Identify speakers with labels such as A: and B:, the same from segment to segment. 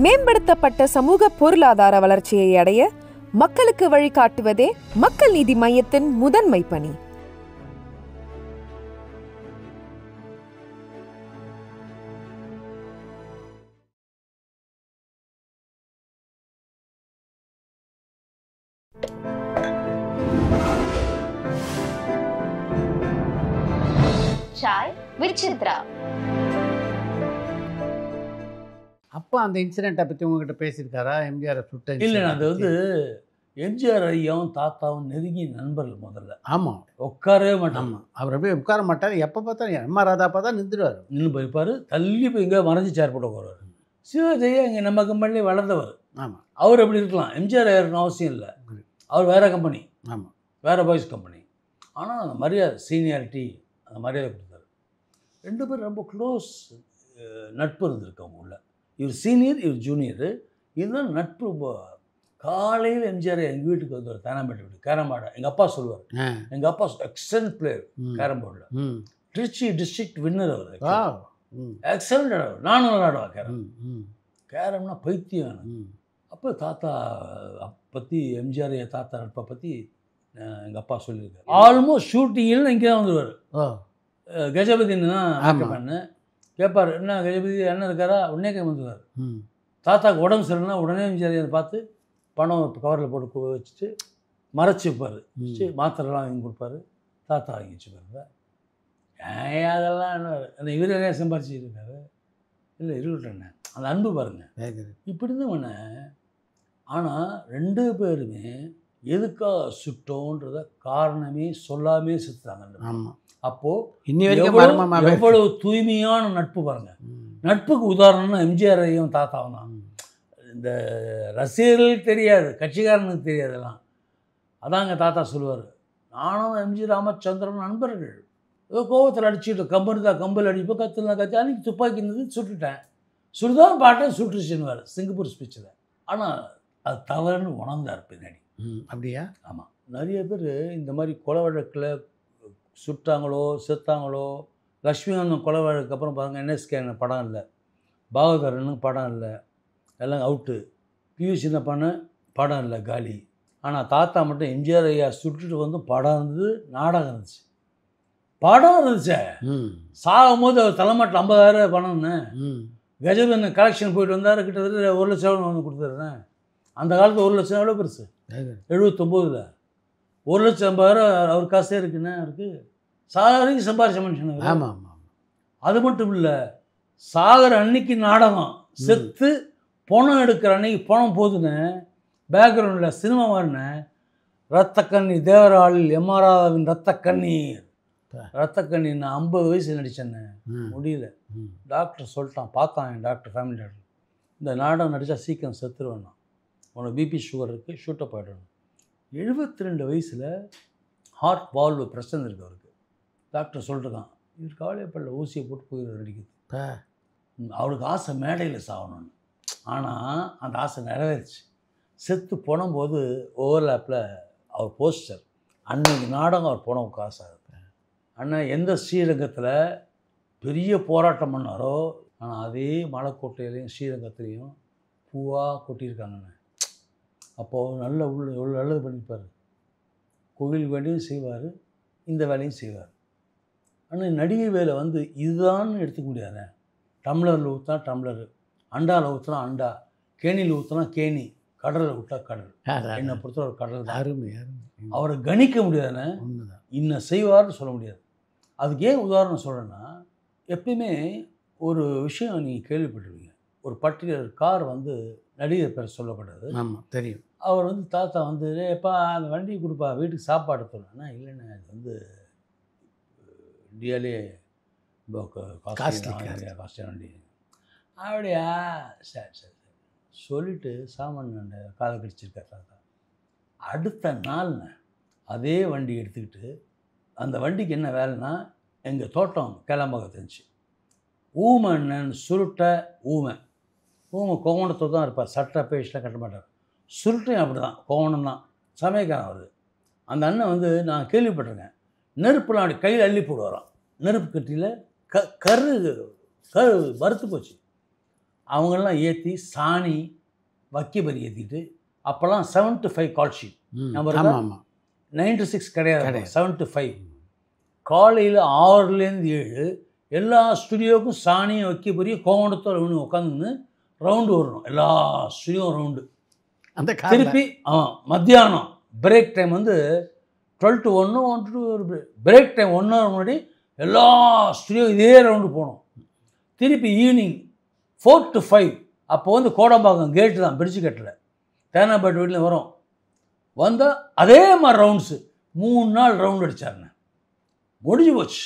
A: மேம்படுத்தப்பட்ட சமூக பொருளாதார வளர்ச்சியை அடைய மக்களுக்கு வழிகாட்டுவதே மக்கள் நீதி மையத்தின் முதன்மை பணி.
B: Chai with Chitra.
C: அப்போ அந்த இன்சிடெண்ட்டை பற்றி உங்ககிட்ட பேசியிருக்காரா? எம்ஜிஆரை சுட்ட
D: இல்லை, அது வந்து எம்ஜிஆர் ஐயாவும் தாத்தாவும் நெருங்கிய நண்பர்கள். முதல்ல
C: ஆமாம்,
D: உட்காரவே மாட்டாங்க.
C: ஆமாம், அவர் அப்படியே உட்கார மாட்டார். எப்போ பார்த்தாலும் எம்ஆர் ராதா பார்த்தா நின்றுடுவார்.
D: நின்று போய்ப்பார், தள்ளி போய் எங்கே மறைஞ்சி சேர் போட்டு உட்காருவார். சிவஜெயா இங்கே நம்ம கம்பெனிலே வளர்ந்தவர்.
C: ஆமாம்,
D: அவர் எப்படி இருக்கலாம், எம்ஜிஆர் இருக்கணும் அவசியம் இல்லை. அவர் வேறு கம்பெனி,
C: ஆமாம்,
D: வேறு பாய்ஸ் கம்பெனி. ஆனால் அந்த மரியாதை, சீனியாரிட்டி, அந்த மரியாதை கொடுத்தாரு. ரெண்டு பேரும் ரொம்ப க்ளோஸ் நட்பு இருந்திருக்கு அவங்க உள்ள. இவர் சீனியர், இவர் ஜூனியரு. இதுதான் நட்பு. காலையில் எம்ஜிஆர் எங்கள் வீட்டுக்கு வந்து தேனாம்பேட்டை வீட்டு கேரம் ஆட எங்கள் அப்பா சொல்லுவார். எங்கள் அப்பா எக்ஸலண்ட் பிளேயர் கேரம் போர்டில், திருச்சி டிஸ்ட்ரிக்ட் வின்னர் அவர். எக்ஸலண்ட் ஆடுவார். நானும் விளாடுவான் கேரம். கேரம்னா பைத்தியம். அப்போ தாத்தா பற்றி, எம்ஜிஆர் தாத்தா நட்பை பற்றி எங்கள் அப்பா சொல்லியிருக்காரு. ஆல்மோஸ்ட் ஷூட்டிங்கில் இங்கே தான் வந்துடுவார். கஜபதினு தான் பண்ணு கேட்பார். என்ன கஜபதி என்ன இருக்காரா? உடனே வந்துடுவார். தாத்தாவுக்கு உடம்பு சரியில்லைன்னா உடனே எம்ஜிஆர் அதை பார்த்து பணம் கவரில் போட்டு வச்சுட்டு மறைச்சி வைப்பார். வச்சு மாத்திரைலாம் வாங்கி கொடுப்பாரு. தாத்தா வாங்கி வச்சுப்பாரு. ஏன் அதெல்லாம் என்ன அந்த இவர் நிறையா சம்பாரிச்சிட்டு இருக்காரு. இல்லை இருக்கட்டேண்ணே, அந்த அன்பு பாருங்கள். இப்படி தான் பண்ண. ஆனால் ரெண்டு பேருமே எதுக்காக சுட்டோன்றத காரணமே சொல்லாமே சுற்றுறாங்க.
C: ஆமாம்,
D: அப்போது எவ்வளவு தூய்மையான நட்பு பாருங்கள். நட்புக்கு உதாரணம்னா எம்ஜிஆரையும் தாத்தாவும் தான். இந்த ரசிகர்களுக்கு தெரியாது, கட்சிக்காரனுக்கு தெரியாதெல்லாம். அதாங்க தாத்தா சொல்லுவார், நானும் எம்ஜி ராமச்சந்திரன் நண்பர்கள். ஏதோ கோவத்தில் அடிச்சுட்டு கம்பல் அடிப்போம், கத்துலாம் கத்தி. அன்றைக்கி துப்பாக்கி இருந்தது, சுட்டுட்டேன். சுடுதான் பாட்டேன், சுட்டுச்சுன்னுவார் சிங்கப்பூர் ஸ்பீச்சில். ஆனால் அது தவறுன்னு உணர்ந்தார் பின்னாடி.
C: அப்படியா? ஆமாம்,
D: நிறைய பேர் இந்த மாதிரி கொலை வழக்கில் சுட்டாங்களோ செத்தாங்களோ. லக்ஷ்மிகாந்தன் கொலை வழக்கு அப்புறம் பாருங்கள், என்எஸ்கே படம் இல்லை, பாகவதரனுக்கு படம் இல்லை, எல்லாம் அவுட்டு. பியூ சின்னப்பான்னு படம் இல்லை, காலி. ஆனால் தாத்தா மட்டும் எம்ஜிஆர் ஐயா சுட்டுட்டு வந்து படம் இருந்தது, நாடகம் இருந்துச்சு, படம் இருந்துச்சு. சாகும் போது அவர் தலைமாட்டில் 50,000 பணம்னு கஜபதி கலெக்ஷன் போயிட்டு வந்தார். கிட்டத்தட்ட 1 லட்சம் வந்து கொடுத்துட்றேன். அந்த காலத்தில் 1 லட்சம் எவ்வளோ பெருசு? 79ல் 1,50,000 அவர் காசே இருக்குண்ணே இருக்குது. சாகரைக்கு சம்பாரிச்ச மனுஷன்.
C: ஆமாம் ஆமாம்.
D: அது மட்டும் இல்லை, சாகர அன்னைக்கு நாடகம், செத்து பணம் எடுக்கிற அன்னைக்கு பணம் போதுன்னு பேக்ரவுண்டில் சினிமா மாறினேன். ரத்தக்கண்ணீர், தேவராளில் எம்ஆர் ராதாவின் ரத்தக்கண்ணீர். ரத்தக்கண்ணீர் நான் 50 வயசு நடித்தேன்னு முடியல. டாக்டர் சொல்லிட்டான், பார்த்தான் என் டாக்டர், ஃபேமிலி டாக்டர், இந்த நாடகம் நடித்தா சீக்கிரம் செத்துருவேண்ணா, உனக்கு பிபி சுகர் இருக்குது, ஷூட்டை போய்டணும். 72 வயசில் ஹார்ட் வால்வு பிரச்சனை இருக்குது அவருக்கு. டாக்டர் சொல்லிட்டுருக்கான், இவர் கவலைப்படல, ஊசியை போட்டு போயிடுற நடிக்குது. அவருக்கு ஆசை மேடையில் சாகணும்னு. ஆனால் அந்த ஆசை நிறைவேறிச்சு. செத்து போனும்போது ஓவர்லேப்பில் அவர் போஸ்டர், அன்னைக்கு நாடகம் அவர் போனவுக்கு ஆசை ஆகுது. அண்ணன் எந்த ஸ்ரீரங்கத்தில் பெரிய போராட்டம் பண்ணாரோ, ஆனால் அதே மலைக்கோட்டையிலையும் ஸ்ரீரங்கத்துலேயும் பூவாக கொட்டியிருக்காங்கண்ணே. அப்போது நல்ல எவ்வளோ நல்லது பண்ணியிருப்பார். கோவிலுக்கு வேண்டியும் செய்வார், இந்த வேலையும் செய்வார். ஆனால் நடிகை வேலை வந்து இதுதான் எடுத்துக்க முடியாத. டம்ளரில் ஊற்றினா டம்ளரு, அண்டாவில் ஊற்றினா அண்டா, கேணியில் ஊற்றினா கேணி, கடலில் விட்டா கடல். என்னை பொறுத்த ஒரு கடல் தான்.
C: அருமை அருமை.
D: அவரை கணிக்க முடியாதுன்னு, இன்னும் செய்வார்னு சொல்ல முடியாது. அதுக்கு ஏன் உதாரணம் சொல்கிறேன்னா, எப்பயுமே ஒரு விஷயம் நீங்கள் கேள்விப்பட்டிருவீங்க, ஒரு பர்டிகுலர் கார் வந்து நடிகர் பேர் சொல்லக்கூடாது.
C: ஆமாம், தெரியும்.
D: அவர் வந்து தாத்தா வந்து, எப்பா அந்த வண்டியை கொடுப்பா, வீட்டுக்கு சாப்பாடு தரணும்னா, இல்லைண்ணே அது வந்து இந்தியாவிலே காஸ்ட்லியான வண்டி. அப்படியா, சரி சரி சரி சொல்லிவிட்டு சாமான் காதை கடிச்சிருக்கார் தாத்தா. அடுத்த நாள்ண்ணே அதே வண்டி எடுத்துக்கிட்டு, அந்த வண்டிக்கு என்ன வேலைன்னா, எங்கள் தோட்டம் கிளம்பகம் தெரிஞ்சு ஊமைன்னு சுருட்டை ஊமை கோவணத்தை தான் இருப்பார், சட்டை பேஸ்ட்லாம் கட்ட மாட்டார். சுருட்டையும் அப்படி தான், கோவணம் தான், சமயக்காரன் வருது. அந்த அண்ணன் வந்து நான் கேள்விப்பட்டிருக்கேன், நெருப்புலாம் அப்படி கையில் அள்ளி போடுவாராம். நெருப்பு கட்டியில் கரு வறுத்து போச்சு. அவங்கெல்லாம் ஏற்றி சாணி வக்கிபரி ஏற்றிட்டு அப்போல்லாம் 7 to 5 கால் ஷீட். நம்ம
C: ஆமாம் ஆமாம்
D: 9 to 6 கிடையாது,
C: கிடையாது.
D: 7 to 5. காலையில் 6லேருந்து 7 எல்லா ஸ்டுடியோவுக்கும் சாணியும் வக்கிபரியும் கோவணத்தோட உட்காந்துன்னு ரவுண்டு வரணும், எல்லா ஸ்டுடியோவும் ரவுண்டு.
C: அந்த
D: திருப்பி மத்தியானம் பிரேக் டைம் வந்து 12 to 1 1 to 2 break time 1 hour முன்னாடி எல்லா ஸ்டுடியோ இதே ரவுண்டு போகணும். திருப்பி ஈவினிங் 4 to 5 அப்போ வந்து கோடம்பாக்கம் கேட்டு தான், பிரிட்ஜு கட்டில் தேனாம்பேட்டு வீட்டில் வரும். வந்தால் அதே மாதிரி ரவுண்ட்ஸு 3 நாள் ரவுண்ட் அடித்தாருங்க. முடிஞ்சு போச்சு.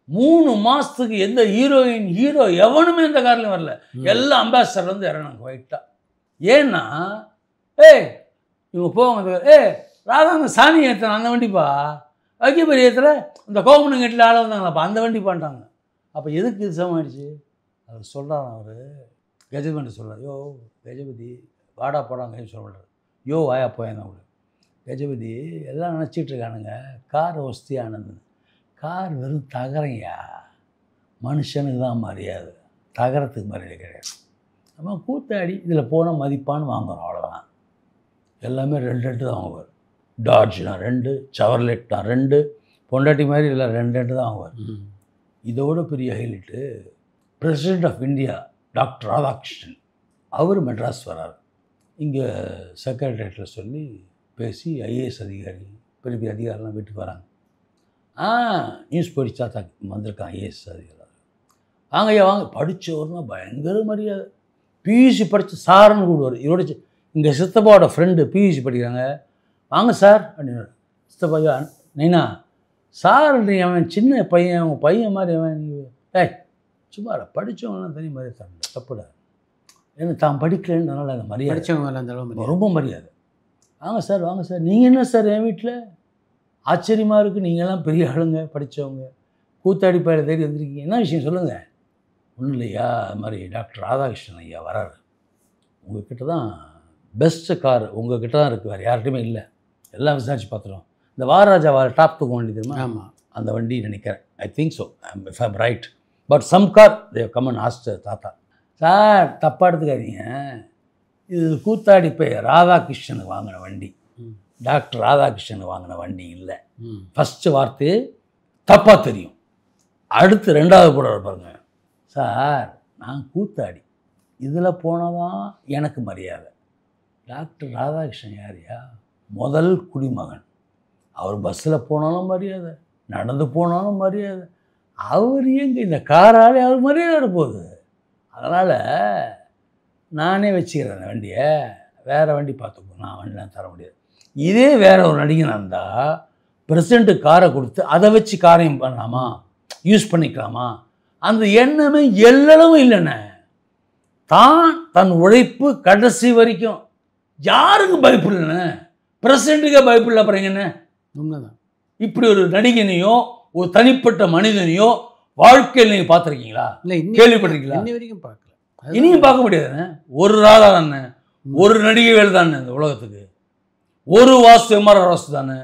D: 3 மாதத்துக்கு எந்த ஹீரோயின் ஹீரோ எவனுமே இந்த கார்லையும் வரல. எல்லா அம்பாசிடர் வந்து இறங்கினாங்க ஒயிட்டாக. ஏன்னா இவங்க போவாங்க, ராதாங்க சாணி ஏற்றுறேன் அந்த வண்டிப்பா, வக்கிபரி ஏற்றுற இந்த கோவணம் கட்டில் ஆள வந்தாங்களாப்பா அந்த வண்டி பண்ணிட்டாங்க. அப்போ எதுக்கு இது சமாளிச்சு அவர் சொல்கிறார், அவர் கஜபதி சொல்கிறார், யோ கஜபதி வாடா போடாங்க சொல்கிறார். யோ வாயா போயேன் அவரு கஜபதி எல்லாம் நினச்சிட்டு இருக்கானுங்க கார் வசதியானது. கார் வெறும் தகரையா, மனுஷனுக்கு தான் மரியாதை, தகரத்துக்கு மரியாதை கிடையாது. நம்ம கூத்தாடி இதில் போனால் மதிப்பான்னு வாங்குகிறோம், அவ்வளோதான். எல்லாமே 2 தான் வாங்குவார். டாட்ஜ்னா 2, சவர்லெட்னா 2, பொண்டாட்டி மாதிரி இல்லை 2 தான் வாங்குவார். இதோட பெரிய highlight president of India doctor Radhakrishnan, அவர் மெட்ராஸ் வரார். இங்கே செக்ரட்டரியேட்டில் சொல்லி பேசி ஐஏஎஸ் அதிகாரி பெரிய பெரிய அதிகாரிலாம் வீட்டுக்கு வராங்க. நியூஸ் படித்தா தான் வந்திருக்கான் ஐஏஎஸ் அதிகாரி. வாங்க ஐயா வாங்க, படித்தவர்னா பயங்கர மரியாதை. பியூசி படித்து சார்னு கூடுவார். இதோட இங்கே சித்தப்பாவோட ஃப்ரெண்டு பியூசி படிக்கிறாங்க. வாங்க சார் அப்படின்னு. சித்தப்பா ஐயா நைனா சார் நீ அவன் சின்ன பையன், அவன் பையன் மாதிரி அவன், நீ சும்மா படித்தவங்களாம் தனி மரியாதை தரணும், தப்புடா. ஏன்னா தான் படிக்கலன்றனால அந்த மரியாதை,
C: படித்தவங்க அந்த அளவு
D: ரொம்ப மரியாதை. வாங்க சார் வாங்க சார், நீங்கள் என்ன சார் என் வீட்டில் ஆச்சரியமாக இருக்குது, நீங்கள்லாம் பெரிய ஆளுங்க படித்தவங்க கூத்தாடி பயில தேடி வந்திருக்கீங்க, என்ன விஷயம் சொல்லுங்கள். ஒன்றும் இல்லையா, அது மாதிரி டாக்டர் ராதாகிருஷ்ணன் ஐயா வராரு, உங்கள்கிட்ட தான் பெஸ்ட்டு கார் உங்கள்கிட்ட தான் இருக்குது, வேறு யார்கிட்டையுமே இல்லை, எல்லாம் விசாரிச்சு பார்த்துருவோம். இந்த வாராஜா டாப் தூக்க வண்டி தெரியுமா?
C: ஆமாம்
D: அந்த வண்டி நினைக்கிறேன், I think so, if I'm right. But some car they come and asked தாத்தா. சார் தப்பாக எடுத்துக்காதீங்க, இது கூத்தாடி போய் ராதாகிருஷ்ணனுக்கு வாங்கின வண்டி, டாக்டர் ராதாகிருஷ்ணனுக்கு வாங்கின வண்டி இல்லை. ஃபஸ்ட்டு வார்த்தையே தப்பாக தெரியும். அடுத்து 2வது கூட பாருங்க, சார் நான் கூத்தாடி இதில் போனால் தான் எனக்கு மரியாதை. டாக்டர் ராதாகிருஷ்ணன் யாரையா முதல் குடிமகன், அவர் பஸ்ஸில் போனாலும் மரியாதை, நடந்து போனாலும் மரியாதை, அவர் எங்கே இந்த காராலே அவர் மரியாதை போகுது. அதனால் நானே வச்சுக்கிறேன் அந்த வண்டியை, வேறு வண்டி பார்த்துப்போம், நான் வண்டிலாம் தர முடியாது. இதே வேறு ஒரு நடிகனாக இருந்தால் பிரசிடண்ட்டு காரை கொடுத்து அதை வச்சு காரையும் பண்ணலாமா, யூஸ் பண்ணிக்கலாமா, அந்த எண்ணமே எல்லளவும் இல்லைண்ணே. தான் தன் உழைப்பு கடைசி வரைக்கும் யாருக்கு பயப்படலண்ணே, பிரசிடண்ட்டுக்கே பயப்படல. அப்புறம் என்ன
C: உண்மைதான்.
D: இப்படி ஒரு நடிகனையோ ஒரு தனிப்பட்ட மனிதனையோ வாழ்க்கையில் நீங்கள் பார்த்துருக்கீங்களா?
C: இல்லை
D: கேள்விப்பட்டிருக்கீங்களா?
C: இன்னி வரைக்கும் பார்க்கல,
D: இனியும் பார்க்க முடியாதுண்ணே. ஒரு ராதா தானே, ஒரு நடிகை வேலை தானே இந்த உலகத்துக்கு, ஒரு வாசு எம்ஆர் வாசு தானே.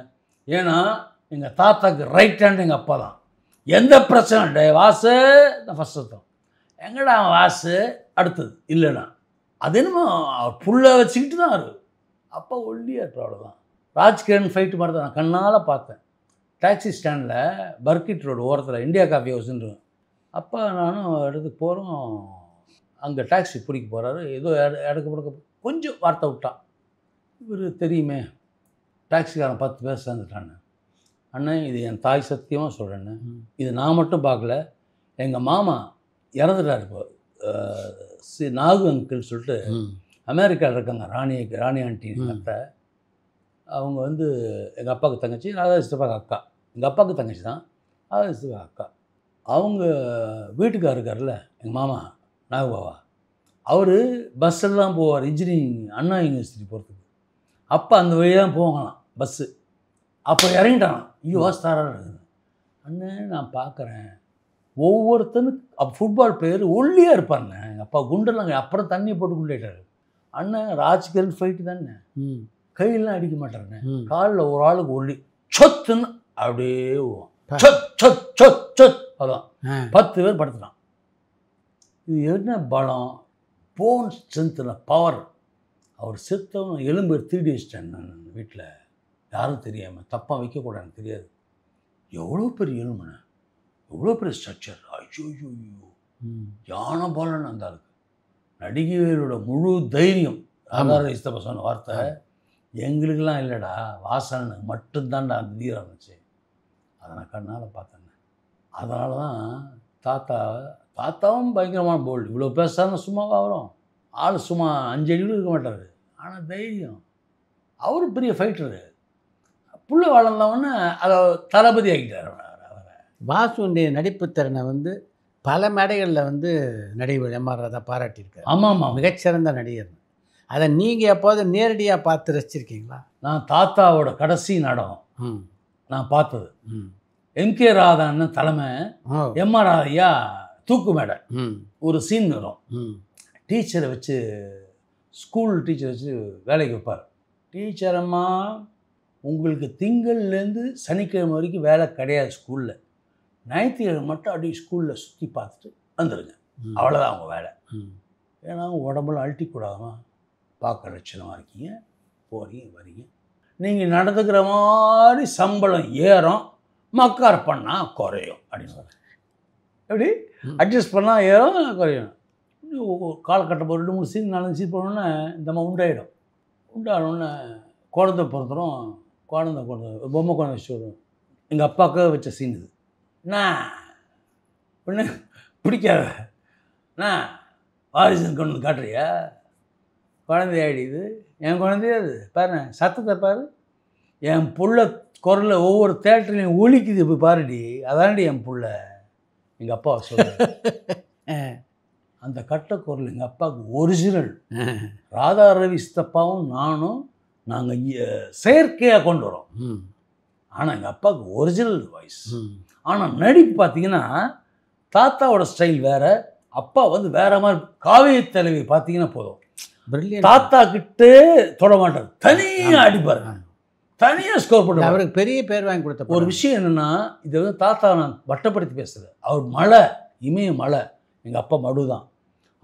D: ஏன்னா எங்கள் தாத்தாக்கு ரைட் ஹேண்ட் எங்கள் அப்பா தான். எந்த பிரச்சனை வாசு தான் ஃபஸ்ட் அர்த்தம், எங்கடா வாசு அடுத்தது இல்லைண்ணா, அது என்னமோ அவர் புல்லை வச்சுக்கிட்டு தான் அவர் அப்பா ஒல்லியாக இருப்பார், அவ்வளோதான். ராஜ்கிரண் ஃபைட்டு மாதிரி தான் நான் கண்ணால் பார்த்தேன். டாக்ஸி ஸ்டாண்டில் பர்கிட் ரோடு ஓரத்தில் இந்தியா காஃபி ஹவுஸ்ன்னு, அப்பா நானும் இடத்துக்கு போகிறோம், அங்கே டாக்ஸி பிடிக்க போகிறாரு, ஏதோ இடக்க பிடிக்க கொஞ்சம் வார்த்தை விட்டான். இவர் தெரியுமே டாக்ஸிக்காரன் 10 பேர் சேர்ந்துட்டான்னு. அண்ணன் இது என் தாய் சத்தியமாக சொல்கிறேன்னு, இது நான் மட்டும் பார்க்கல, எங்கள் மாமா இறந்துட்டார் இப்போ, நாகு அங்கிள் சொல்லிட்டு அமெரிக்காவில் இருக்காங்க, ராணி ஆண்டி அத்தை. அவங்க வந்து எங்கள் அப்பாவுக்கு தங்கச்சி, ராதாகிருஷ்ணப்பாக்கு அக்கா, எங்கள் அப்பாவுக்கு தங்கச்சி தான், ராதாகிருஷ்ணப்பா அக்கா. அவங்க வீட்டுக்கார் இருக்கார்ல எங்கள் மாமா நாகபாவா, அவர் பஸ்ஸில் தான் போவார் இன்ஜினியரிங் அண்ணா யூனிவர்சிட்டி போகிறதுக்கு. அப்போ அந்த வழியாக தான் போவாங்களாம் பஸ்ஸு. அப்போ இறங்கிட்டான், ஐயோ வாஸ்தாராக இருக்குது. அண்ணன் நான் பார்க்குறேன் ஒவ்வொருத்தனுக்கு அப்போ ஃபுட்பால் பிளேயர் ஒல்லியாக இருப்பாருங்க, எங்கள் அப்பா குண்டெல்லாம் அப்புறம் தண்ணியை போட்டு குண்டாயிட்டார். அண்ணன் ராஜ்கிரண் ஃபைட்டு தானே, கையெல்லாம் அடிக்க மாட்டாருண்ணே, காலில் ஒரு ஆளுக்கு ஒல்லி சொத்துன்னு அப்படியே சொத் சொத் சொத் சொத், அதான் 10 பேர் படுத்துட்டான். இது என்ன பலம், போன் ஸ்ட்ரென்த்தில் பவர். அவர் செத்தவன் எலும்பு திருடி வச்சிட்டேன் நான் வீட்டில், யாரும் தெரியாமல், தப்பாக வைக்கக்கூடாதுன்னு தெரியாது. எவ்வளோ பெரிய எலும்புண்ணே, எவ்வளோ பெரிய ஸ்ட்ரக்சர். ஐயோ யானை போலன்னு அந்த ஆளுக்கு. நடிகைகளோட முழு தைரியம். ஆதார இஸ்தப்ப சொன்ன வார்த்தை, எங்களுக்கெல்லாம் இல்லைடா, வாசனுக்கு மட்டும்தான்டா அந்த தீரம் இருந்துச்சு. அதை நான் கண்ணால் பார்த்தேங்க. அதனால தான் தாத்தாவும் பயங்கரமான போல்டு. இவ்வளோ பேசாமல் சும்மாவாக வரும் ஆள், சும்மா 5 அடி இருக்க மாட்டார். ஆனால் தைரியம். அவர் பெரிய ஃபைட்டரு. புள்ள வளர்ந்தவொன்னே அதை தளபதி ஆகிட்டார் அவரை.
C: வாசுடைய நடிப்பு திறனை வந்து பல மேடைகளில் நடிகர் எம்ஆர் ராதா பாராட்டியிருக்காரு.
D: ஆமாம்,
C: மிகச்சிறந்த நடிகர். அதை நீங்கள் எப்போது நேரடியாக பார்த்து ரசிச்சிருக்கீங்களா?
D: நான் தாத்தாவோட கடைசி நாடகம் நான் பார்த்தது. எம்கே ராதான்னு தலைமை, எம்ஆர் ராதையா தூக்கு மேடை. ஒரு சீன் வரும், டீச்சரை வச்சு, ஸ்கூல் டீச்சரை வச்சு வேலைக்கு வைப்பார். டீச்சர் அம்மா, உங்களுக்கு திங்கள்லேருந்து சனிக்கிழமை வரைக்கும் வேலை கிடையாது ஸ்கூலில், ஞாயிற்றுக்கிழமை மட்டும் அப்படியே ஸ்கூலில் சுற்றி பார்த்துட்டு வந்துடுங்க, அவ்வளோதான் அவங்க வேலை. ஏன்னா உடம்புல அழட்டிக்கூடாதுமா, பார்க்க லட்சணமாக இருக்கீங்க, போகிறீங்க வரீங்க, நீங்கள் நடந்துக்கிற மாதிரி சம்பளம் ஏறும், மக்கார் பண்ணால் குறையும் அப்படின்னு சொல்கிறேன். எப்படி அட்ஜஸ்ட் பண்ணால் ஏறும் குறையும். காலகட்டம் 2-3 சீன் 4 சீன் போனோன்னே இந்த மாதிரி உண்டாயிடும். உண்டானோடனே குழந்தை பிறந்துடும். குழந்தை பொம்மை குழந்தை வச்சு வரும். எங்கள் அப்பாவுக்கு வச்ச சீன் இது. நான் ஒன்று பிடிக்காத, நான் வாரிசன் கொண்டு காட்டுறியா, குழந்தையாடிது, என் குழந்தையாது பாரு, சத்தத்தை பாரு, என் புள்ள குரலை ஒவ்வொரு தேட்டர்லையும் ஒலிக்குது, போய் பாருடி, அதான்டி என் புள்ள. எங்கள் அப்பா சொல்கிறேன். அந்த கட்ட குரல் எங்கள் அப்பாவுக்கு ஒரிஜினல். ராதா ரவி சித்தப்பாவும் நானும் நாங்கள் செயற்கையாக கொண்டு வரோம். ஆனால் எங்கள் அப்பாவுக்கு ஒரிஜினல் வாய்ஸ். ஆனால் நடிப்பு பார்த்தீங்கன்னா தாத்தாவோட ஸ்டைல் வேறு, அப்பா வேறு மாதிரி. காவிய தலைவி பார்த்தீங்கன்னா போதும், தாத்தா கிட்டே தொட மாட்டார், தனியாக அடிப்பார், தனியாக ஸ்கோர் பண்ணுவார்.
C: அவருக்கு பெரிய பேர் வாங்கி கொடுத்த
D: ஒரு விஷயம் என்னென்னா, இதை தாத்தா நான் வட்டப்படுத்தி பேசுகிறேன். அவர் மலை, இமய மலை, எங்கள் அப்பா மடு தான்.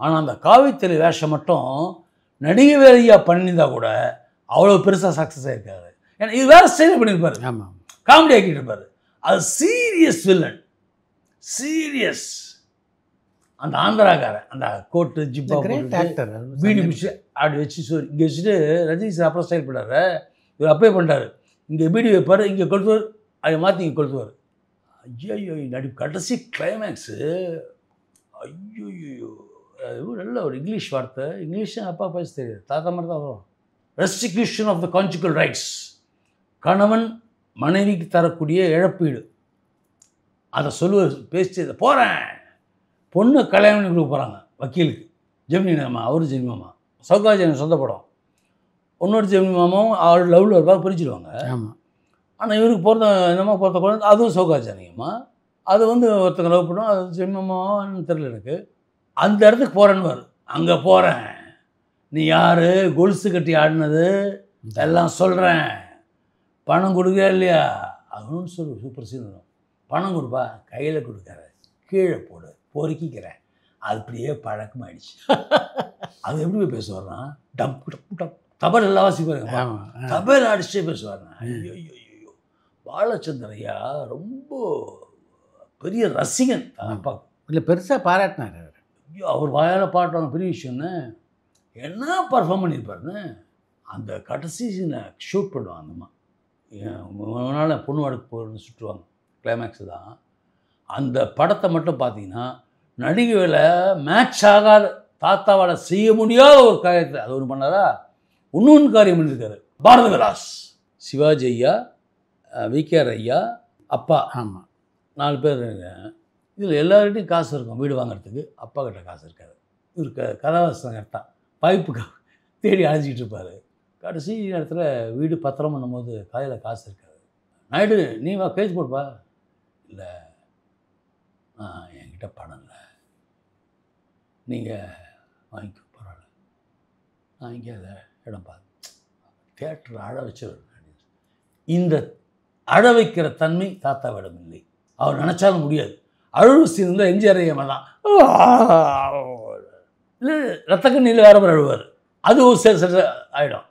D: ஆனால் அந்த காவித்தலை வேஷம் மட்டும் நடிகை வேலையாக பண்ணியிருந்தா கூட அவ்வளோ பெருசாக சக்ஸஸ் ஆகிருக்காரு. ஏன்னா இது வேறு ஸ்டைலில் பண்ணியிருப்பார்,
C: ஆமாம்,
D: காமெடி ஆக்கிட்டு இருப்பார். அது சீரியஸ் வில்லன், சீரியஸ். அந்த ஆந்திராக்காரன் அந்த கோட்டு ஜிப்பா வீடு பிடிச்சி அப்படி வச்சு இங்கே வச்சுட்டு ரஜினி சார் அப்புறம் ஸ்டைல் பண்ணார். இவர் அப்பே பண்ணிட்டார், இங்கே வீடு வைப்பார், இங்கே கொளுத்துவார், அதை மாற்றி இங்கே கொளுத்துவார். ஐயோ நடிப்பு கடைசி கிளைமேக்ஸு, ஐயோ நல்ல ஒரு இங்கிலீஷ் வார்த்தை, இங்கிலீஷ் அப்பா பேச தெரியாது, தாத்தா மாதிரி தான் வரும். ரெஸ்டிக்யூஷன் ஆஃப் த கான்ஜுகல் ரைட்ஸ், கணவன் மனைவிக்கு தரக்கூடிய இழப்பீடு, அதை சொல்லுவார். பேசிட்டு போகிறேன், பொண்ணு கல்யாணம் கொடுக்க போகிறாங்க வக்கீலுக்கு, ஜெமினி மாமா, அவரு ஜெமினி மாமா, சௌகாஜன் சொந்த படம். இன்னொரு ஜெமினி மாமாவும் அவள் லவ்வில் இருப்பாங்க, பிரிச்சுடுவாங்க.
C: ஆமாம்.
D: ஆனால் இவருக்கு பிறந்த என்னம்மா பிறந்த குழந்தை, அதுவும் சௌகாஜானியம்மா, அது ஒருத்தங்க லவ் பண்ணுவோம், அது ஜெமினி மாமான்னு தெரியல எனக்கு. அந்த இடத்துக்கு போகிறேன்னு வரும், அங்கே போகிறேன், நீ யார், கொலுசு கட்டி ஆடினது எல்லாம் சொல்கிறேன், பணம் கொடுக்க இல்லையா, அதுன்னு சொல்லு. சூப்பர் சீன் வரும். பணம் கொடுப்பா, கையில் கொடுக்காத, கீழே போடு, பொறுக்கிக்கிறேன். அது அப்படியே பழக்கமாயிடுச்சு. அது எப்படி போய் பேசுவார்னா, டப் டப் டப் தபல் எல்லாம் வாசிப்பாருங்க, தபல் அடிச்சே பேசுவாருங்க. ஐயோ பாலச்சந்திரையா ரொம்ப பெரிய ரசிகன் அப்பா.
C: இல்லை பெருசாக பாராட்டினார் அவர்.
D: ஐயோ அவர் வாயால் பாடுறாங்க, பெரிய விஷயம்னு என்ன பர்ஃபார்ம் பண்ணியிருப்பாருன்னு. அந்த கடைசி சீனை ஷூட் பண்ணுவாங்க அந்தம்மா, அதனால் பொண்ணு வாடகை போய் சுற்றுவாங்க, கிளைமேக்ஸு தான். அந்த படத்தை மட்டும் பார்த்தீங்கன்னா நடிகையில் மேட்ச் ஆகாத, தாத்தாவால் செய்ய முடியாத ஒரு காரியத்தை அது ஒன்று பண்ணாரா. இன்னொன்று காரியம் பண்ணியிருக்காரு பாரத விலாஸ், சிவாஜி ஐயா, விகேஆர் ஐயா, அப்பா,
C: ஆமாம்,
D: 4 பேர். இதில் எல்லார்கிட்டையும் காசு இருக்கும் வீடு வாங்குறதுக்கு, அப்பா கிட்ட காசு இருக்காது. இவர் கதாவாசம் கரெக்டாக பைப்புக்கு தேடி அழைச்சிக்கிட்டு இருப்பார். கடைசி நேரத்தில் வீடு பத்திரம் பண்ணும்போது கையில் காசு இருக்காது. நாயுடு நீ வா கேஸ் போடுப்பா, இல்லை என்கிட்ட பணம் இல்லை, நீங்கள் வாங்கிக்க பரவாயில்ல, நான் இங்கே அதை இடம் பார்த்து தேட்டரை அழ வச்சிருவேன். இந்த அழ வைக்கிற தன்மை தாத்தாவிடம் இல்லை. அவர் நினச்சாலும் முடியாது. அழுவு சீன் எம்ஜிஆர் ஐயம்மா தான் இல்லை ரத்த கண்ணியில் வேற மாதிரி அழுவார். அது ஒரு சில ஆகிடும்,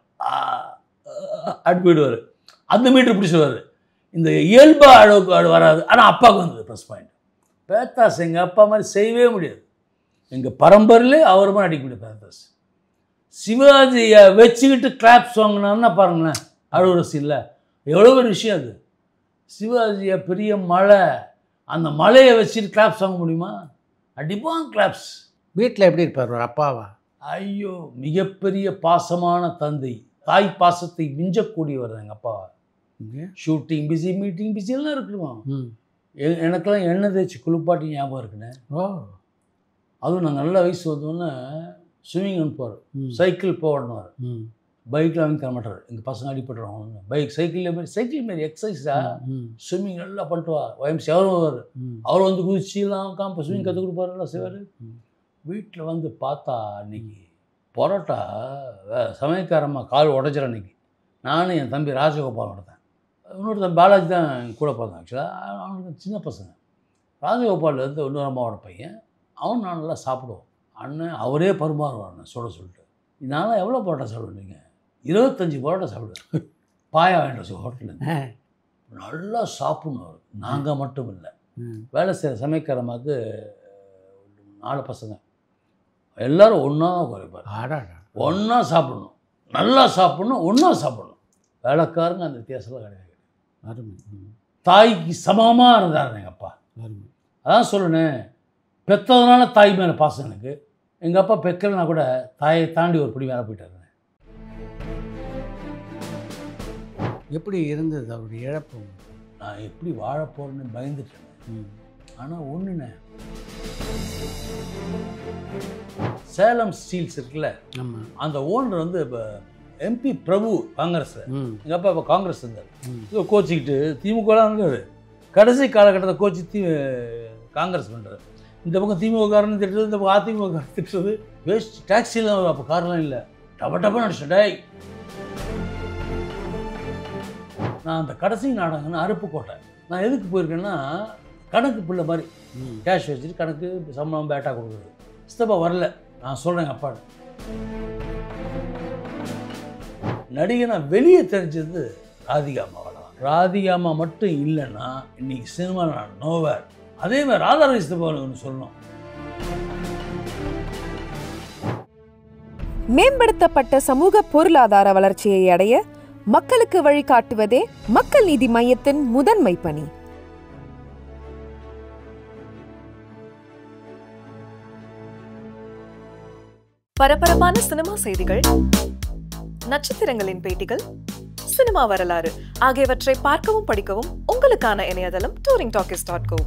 D: அடி போயிடுவார். அந்த மீட்டர் பிடிச்சிடுவார். இந்த இயல்பாக அழகு வராது. ஆனால் அப்பாவுக்கு வந்தது ப்ளஸ் பாயிண்ட். பேத்தாஸ் எங்கள் அப்பா மாதிரி செய்யவே முடியாது. எங்கள் பரம்பரையிலே அவர் மாதிரி அடிக்க முடியாது பேத்தாஸ். சிவாஜியை வச்சுக்கிட்டு கிளாப்ஸ் வாங்கினான்னா பாருங்களேன், அழுகுற சீனில் எவ்வளோ ஒரு விஷயம் அது. சிவாஜியை பெரிய மலை, அந்த மலையை வச்சுட்டு கிளாப்ஸ் வாங்க முடியுமா? அடிப்பான் கிளாப்ஸ்.
C: வீட்டில் எப்படி இருப்பார் ஒரு அப்பாவா?
D: ஐயோ, மிகப்பெரிய பாசமான தந்தை, தாய் பாசத்தை மிஞ்சக்கூடியவர் எங்கள் அப்பா. ஷூட்டிங் பிஸி, மீட்டிங் பிஸி எல்லாம் இருக்குமா. எனக்கெல்லாம் எண்ணெய் தேய்ச்சி குளிப்பாட்டி ஞாபகம் இருக்குண்ணே. அதுவும் நான் நல்ல வயசு வந்தோன்னே ஸ்விம்மிங் அனுப்புவார். சைக்கிள் போடணுவார். பைக்கில் வாங்கி தர மாட்டார். எங்கள் பசங்க அடிபட்டுருவாங்க. பைக் சைக்கிள் மாரி எக்ஸசைஸாக ஸ்விம்மிங் நல்லா பண்ணிட்டுவா. YMC அவர் அவர் வந்து குதிச்சிலாம் காம்ப ஸ்விம்மிங் கற்றுக் கொடுப்பாரு, எல்லாம் செய்வார். வீட்டில் வந்து பார்த்தா அன்றைக்கி பரோட்டா சமயக்காரம்மா கால் உடஞ்சிற அன்றைக்கி நானும் என் தம்பி ராஜகோபால் நடத்தேன். இன்னொரு தம்பி பாலாஜி தான் என் கூட பார்த்தேன். ஆக்சுவலாக அவனுக்கு சின்ன பசங்க. ராஜகோபால் வந்து இன்னொரு அம்மாவோட பையன். அவன் நான் நல்லா சாப்பிடுவோம். அண்ணன் அவரே பருமாறுவான் சொல்லிட்டு. நானும் எவ்வளோ பரோட்டா சாப்பிடுவீங்க? 25 பரோட்டா சாப்பிடுவேன். பாயா வேண்டாம் ஹோட்டலில். நல்லா சாப்பிடணும் அவர். நாங்கள் மட்டும் இல்லை, வேலை செய்கிற சமைக்கிறமாக்கு 4 பசங்க எல்லோரும் ஒன்றா குறைப்பார். ஒன்றா சாப்பிடணும், நல்லா சாப்பிடணும், ஒன்றா சாப்பிடணும். வேலைக்காரங்க அந்த வித்தியாசம்லாம் கிடையாது. தாய்க்கு சமமாக இருந்தார் எங்கள் அப்பா. அதான் சொல்லுனேன், பெற்றதுனால தாய் மேலே பாசம் எனக்கு. எங்கள் அப்பா பெக்கலைன்னா கூட தாயை தாண்டி ஒரு படி மேலே போயிட்டாருங்க.
C: எப்படி இருந்தது அவருடைய இழப்பு?
D: நான் எப்படி வாழப்போறேன்னு பயந்துட்டேன். ஆனால் ஒன்றுண்ணே, சேலம் ஸ்டீல்ஸ் இருக்குல்ல, அந்த ஓனர் வந்து இப்போ MP பிரபு காங்கிரஸ். எங்கள் அப்பா இப்போ காங்கிரஸ் இருந்தார். இதை கோச்சிக்கிட்டு திமுகலாம் இருந்தார். கடைசி காலகட்டத்தை கோச்சி காங்கிரஸ் பண்ணுறாரு. இந்த பக்கம் திமுககாரன்னு திட்டுறது, இந்த பக்கம் அதிமுக திட்டுறது. வேஸ்ட். டாக்ஸிலாம் அப்போ கார்லாம் இல்லை. டப்பன்னு அடிச்சேன். டேய், நான் அந்த கடைசி நாடகம்னு அருப்புக்கோட்டை. நான் எதுக்கு போயிருக்கேன்னா, கணக்கு பிள்ளை மாதிரி கேஷ் வச்சுட்டு கணக்கு சம்பளம் பேட்டா கொடுக்குறது. சித்தப்பா வரல. நான் சொல்கிறேன் எங்கள் அப்பாட்ட. நடிகை நான் வெளியே தெரிஞ்சது ராதிகா அம்மாவால் தான். ராதிகா அம்மா மட்டும் இல்லைன்னா இன்றைக்கி சினிமாவில் நான் நோவேர். அதே மாதிரி ராதாரவி சித்தப்பாவில் ஒன்று சொல்லணும்.
A: மேம்படுத்தப்பட்ட சமூக பொருளாதார வளர்ச்சியை அடைய மக்களுக்கு வழிகாட்டுவதே மக்கள் நீதி மையத்தின் முதன்மை பணி.
E: பரபரப்பான சினிமா செய்திகள், நட்சத்திரங்களின் பேட்டிகள், சினிமா வரலாறு ஆகியவற்றை பார்க்கவும் படிக்கவும் உங்களுக்கான இணையதளம் touringtalkies.co.